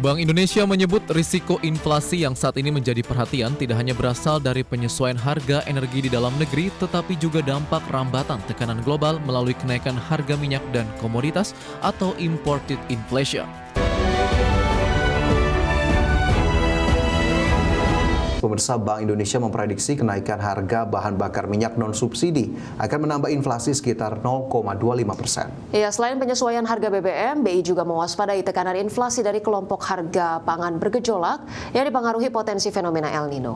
Bank Indonesia menyebut risiko inflasi yang saat ini menjadi perhatian tidak hanya berasal dari penyesuaian harga energi di dalam negeri, tetapi juga dampak rambatan tekanan global melalui kenaikan harga minyak dan komoditas atau imported inflation. Pemirsa, Bank Indonesia memprediksi kenaikan harga bahan bakar minyak non-subsidi akan menambah inflasi sekitar 0,25%. Ya, selain penyesuaian harga BBM, BI juga mewaspadai tekanan inflasi dari kelompok harga pangan bergejolak yang dipengaruhi potensi fenomena El Nino.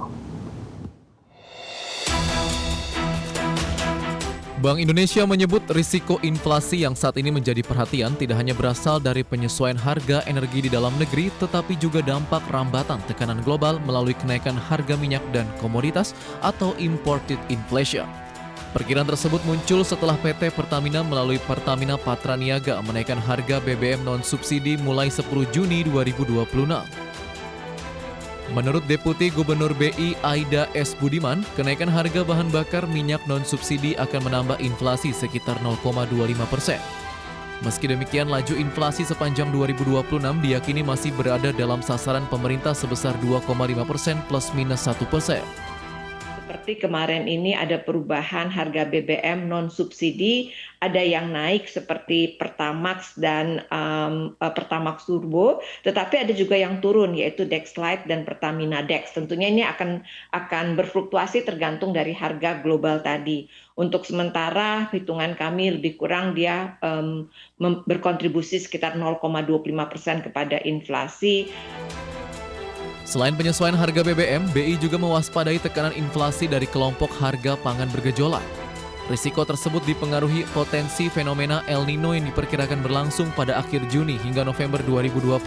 Bank Indonesia menyebut risiko inflasi yang saat ini menjadi perhatian tidak hanya berasal dari penyesuaian harga energi di dalam negeri, tetapi juga dampak rambatan tekanan global melalui kenaikan harga minyak dan komoditas atau imported inflation. Perkiraan tersebut muncul setelah PT Pertamina melalui Pertamina Patraniaga menaikkan harga BBM non-subsidi mulai 10 Juni 2026. Menurut Deputi Gubernur BI Aida S. Budiman, kenaikan harga bahan bakar minyak non-subsidi akan menambah inflasi sekitar 0,25%. Meski demikian, laju inflasi sepanjang 2026 diyakini masih berada dalam sasaran pemerintah sebesar 2,5% plus minus 1%. Seperti kemarin ini ada perubahan harga BBM non-subsidi, ada yang naik seperti Pertamax dan Pertamax Turbo, tetapi ada juga yang turun yaitu Dex Lite dan Pertamina Dex. Tentunya ini akan berfluktuasi tergantung dari harga global tadi. Untuk sementara hitungan kami lebih kurang dia berkontribusi sekitar 0,25% kepada inflasi. Selain penyesuaian harga BBM, BI juga mewaspadai tekanan inflasi dari kelompok harga pangan bergejolak. Risiko tersebut dipengaruhi potensi fenomena El Nino yang diperkirakan berlangsung pada akhir Juni hingga November 2026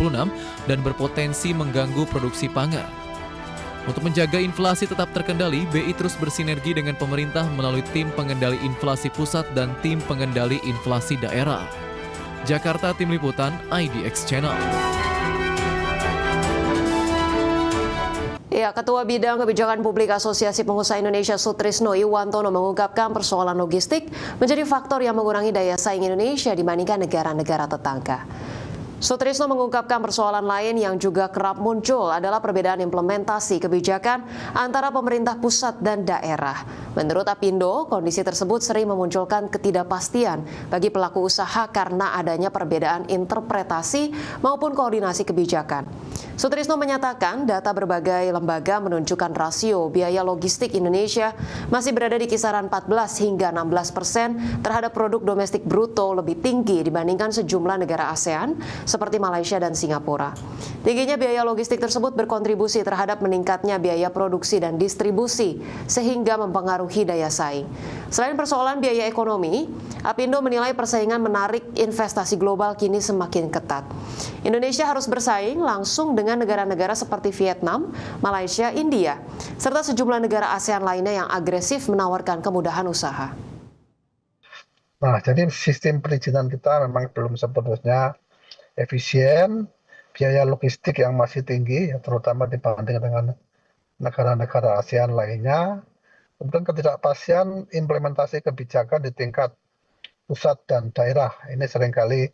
dan berpotensi mengganggu produksi pangan. Untuk menjaga inflasi tetap terkendali, BI terus bersinergi dengan pemerintah melalui tim pengendali inflasi pusat dan tim pengendali inflasi daerah. Jakarta, Tim Liputan, IDX Channel. Ya, Ketua Bidang Kebijakan Publik Asosiasi Pengusaha Indonesia Sutrisno Iwantono mengungkapkan persoalan logistik menjadi faktor yang mengurangi daya saing Indonesia dibandingkan negara-negara tetangga. Sutrisno mengungkapkan persoalan lain yang juga kerap muncul adalah perbedaan implementasi kebijakan antara pemerintah pusat dan daerah. Menurut Apindo, kondisi tersebut sering memunculkan ketidakpastian bagi pelaku usaha karena adanya perbedaan interpretasi maupun koordinasi kebijakan. Sutrisno menyatakan data berbagai lembaga menunjukkan rasio biaya logistik Indonesia masih berada di kisaran 14 hingga 16% terhadap produk domestik bruto, lebih tinggi dibandingkan sejumlah negara ASEAN seperti Malaysia dan Singapura. Tingginya biaya logistik tersebut berkontribusi terhadap meningkatnya biaya produksi dan distribusi sehingga mempengaruhi daya saing. Selain persoalan biaya ekonomi, Apindo menilai persaingan menarik investasi global kini semakin ketat. Indonesia harus bersaing langsung dengan negara-negara seperti Vietnam, Malaysia, India, serta sejumlah negara ASEAN lainnya yang agresif menawarkan kemudahan usaha. Nah, jadi sistem perizinan kita memang belum sepenuhnya efisien, biaya logistik yang masih tinggi, terutama dibanding dengan negara-negara ASEAN lainnya, kemudian ketidakpastian implementasi kebijakan di tingkat pusat dan daerah. Ini seringkali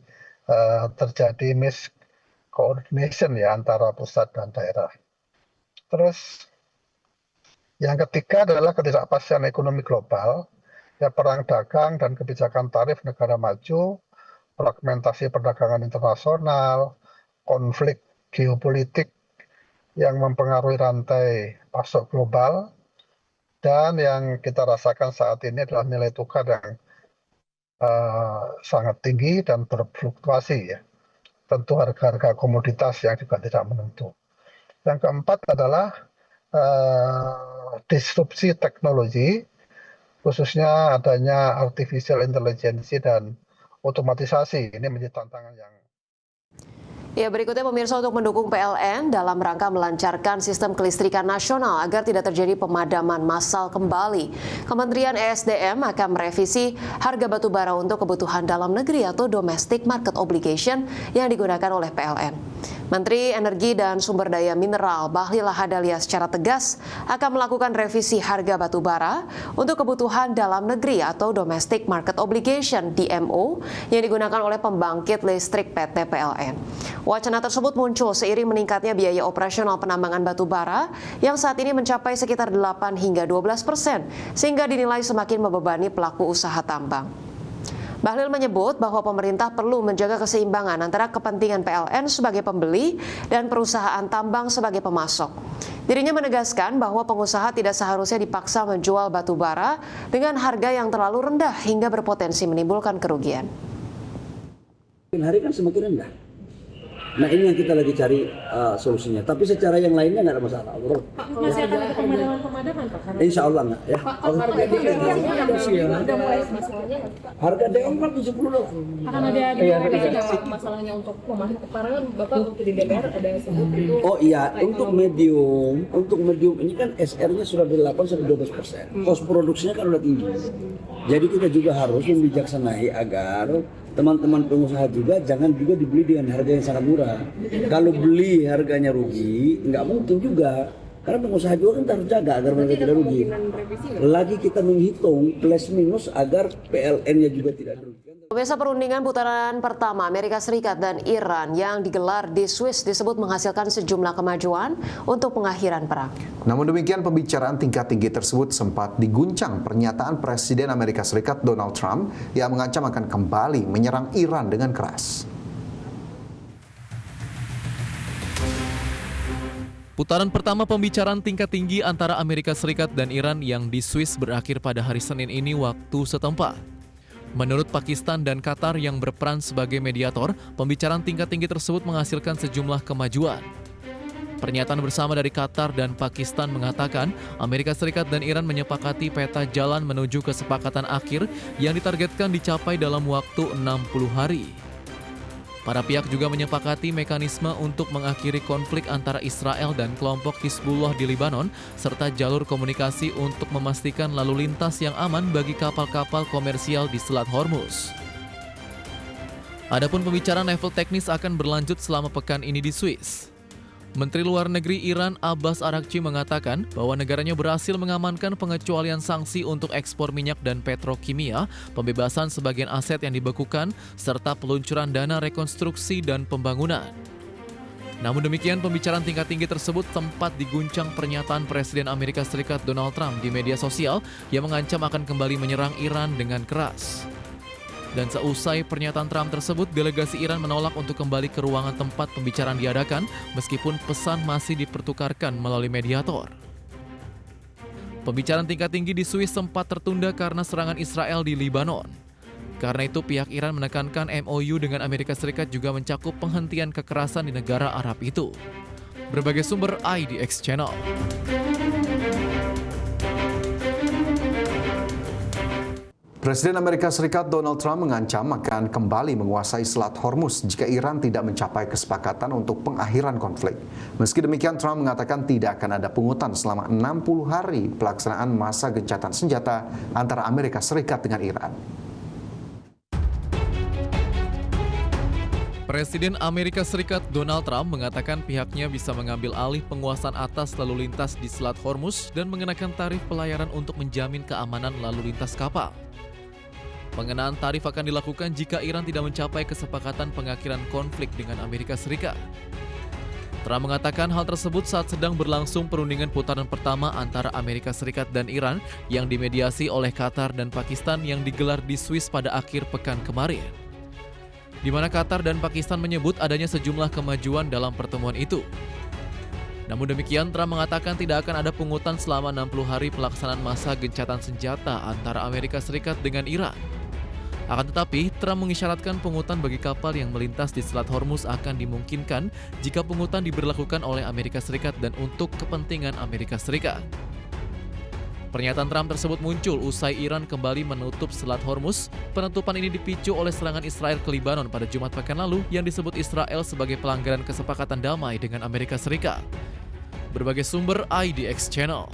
terjadi miscoordination ya antara pusat dan daerah. Terus yang ketiga adalah ketidakpastian ekonomi global, ya perang dagang dan kebijakan tarif negara maju, fragmentasi perdagangan internasional, konflik geopolitik yang mempengaruhi rantai pasok global, dan yang kita rasakan saat ini adalah nilai tukar yang sangat tinggi dan berfluktuasi ya. Tentu harga-harga komoditas yang juga tidak menentu. Yang keempat adalah disrupsi teknologi, khususnya adanya artificial intelligence dan otomatisasi. Ini menjadi tantangan yang... Ya, berikutnya pemirsa, untuk mendukung PLN dalam rangka melancarkan sistem kelistrikan nasional agar tidak terjadi pemadaman massal kembali, Kementerian ESDM akan merevisi harga batu bara untuk kebutuhan dalam negeri atau domestic market obligation yang digunakan oleh PLN. Menteri Energi dan Sumber Daya Mineral Bahlil Lahadalia secara tegas akan melakukan revisi harga batu bara untuk kebutuhan dalam negeri atau Domestic Market Obligation (DMO) yang digunakan oleh pembangkit listrik PT PLN. Wacana tersebut muncul seiring meningkatnya biaya operasional penambangan batu bara yang saat ini mencapai sekitar 8 hingga 12%, sehingga dinilai semakin membebani pelaku usaha tambang. Bahlil menyebut bahwa pemerintah perlu menjaga keseimbangan antara kepentingan PLN sebagai pembeli dan perusahaan tambang sebagai pemasok. Dirinya menegaskan bahwa pengusaha tidak seharusnya dipaksa menjual batu bara dengan harga yang terlalu rendah hingga berpotensi menimbulkan kerugian. Hari kan semakin rendah. Nah ini yang kita lagi cari solusinya. Tapi secara yang lainnya nggak ada masalah. Bro. Pak, masih akan ada pemadaman Pak? Insya Allah nggak ya. Pak, harga DMO udah mulai masalahnya nggak Pak? Harga DMO kan 70 loh. Akan ada revisi nggak Pak masalahnya untuk pemahaman? Karena kan Bapak waktu di DPR ada sebut itu. Oh iya, untuk medium ini kan SR-nya sudah dari 8 sampai 12%. Kos produksinya kan udah tinggi. Jadi kita juga harus membijaksanai agar teman-teman pengusaha juga jangan juga dibeli dengan harga yang sangat murah. Kalau beli harganya rugi, nggak mungkin juga. Karena pengusaha juga kan harus jaga agar mereka tidak rugi. Lagi kita menghitung plus minus agar PLN-nya juga tidak rugi. Pemirsa, perundingan putaran pertama Amerika Serikat dan Iran yang digelar di Swiss disebut menghasilkan sejumlah kemajuan untuk pengakhiran perang. Namun demikian, pembicaraan tingkat tinggi tersebut sempat diguncang pernyataan Presiden Amerika Serikat Donald Trump yang mengancam akan kembali menyerang Iran dengan keras. Putaran pertama pembicaraan tingkat tinggi antara Amerika Serikat dan Iran yang di Swiss berakhir pada hari Senin ini waktu setempat. Menurut Pakistan dan Qatar yang berperan sebagai mediator, pembicaraan tingkat tinggi tersebut menghasilkan sejumlah kemajuan. Pernyataan bersama dari Qatar dan Pakistan mengatakan Amerika Serikat dan Iran menyepakati peta jalan menuju kesepakatan akhir yang ditargetkan dicapai dalam waktu 60 hari. Para pihak juga menyepakati mekanisme untuk mengakhiri konflik antara Israel dan kelompok Hizbullah di Lebanon, serta jalur komunikasi untuk memastikan lalu lintas yang aman bagi kapal-kapal komersial di Selat Hormuz. Adapun pembicaraan level teknis akan berlanjut selama pekan ini di Swiss. Menteri Luar Negeri Iran Abbas Araghchi mengatakan bahwa negaranya berhasil mengamankan pengecualian sanksi untuk ekspor minyak dan petrokimia, pembebasan sebagian aset yang dibekukan, serta peluncuran dana rekonstruksi dan pembangunan. Namun demikian, pembicaraan tingkat tinggi tersebut sempat diguncang pernyataan Presiden Amerika Serikat Donald Trump di media sosial yang mengancam akan kembali menyerang Iran dengan keras. Dan seusai pernyataan Trump tersebut, delegasi Iran menolak untuk kembali ke ruangan tempat pembicaraan diadakan, meskipun pesan masih dipertukarkan melalui mediator. Pembicaraan tingkat tinggi di Swiss sempat tertunda karena serangan Israel di Lebanon. Karena itu, pihak Iran menekankan MOU dengan Amerika Serikat juga mencakup penghentian kekerasan di negara Arab itu. Berbagai sumber IDX Channel. Presiden Amerika Serikat Donald Trump mengancam akan kembali menguasai Selat Hormuz jika Iran tidak mencapai kesepakatan untuk pengakhiran konflik. Meski demikian, Trump mengatakan tidak akan ada pungutan selama 60 hari pelaksanaan masa gencatan senjata antara Amerika Serikat dengan Iran. Presiden Amerika Serikat Donald Trump mengatakan pihaknya bisa mengambil alih penguasaan atas lalu lintas di Selat Hormuz dan mengenakan tarif pelayaran untuk menjamin keamanan lalu lintas kapal. Pengenaan tarif akan dilakukan jika Iran tidak mencapai kesepakatan pengakhiran konflik dengan Amerika Serikat. Trump mengatakan hal tersebut saat sedang berlangsung perundingan putaran pertama antara Amerika Serikat dan Iran yang dimediasi oleh Qatar dan Pakistan yang digelar di Swiss pada akhir pekan kemarin. Di mana Qatar dan Pakistan menyebut adanya sejumlah kemajuan dalam pertemuan itu. Namun demikian, Trump mengatakan tidak akan ada pungutan selama 60 hari pelaksanaan masa gencatan senjata antara Amerika Serikat dengan Iran. Akan tetapi, Trump mengisyaratkan pungutan bagi kapal yang melintas di Selat Hormuz akan dimungkinkan jika pungutan diberlakukan oleh Amerika Serikat dan untuk kepentingan Amerika Serikat. Pernyataan Trump tersebut muncul usai Iran kembali menutup Selat Hormuz. Penutupan ini dipicu oleh serangan Israel ke Lebanon pada Jumat pekan lalu yang disebut Israel sebagai pelanggaran kesepakatan damai dengan Amerika Serikat. Berbagai sumber IDX Channel.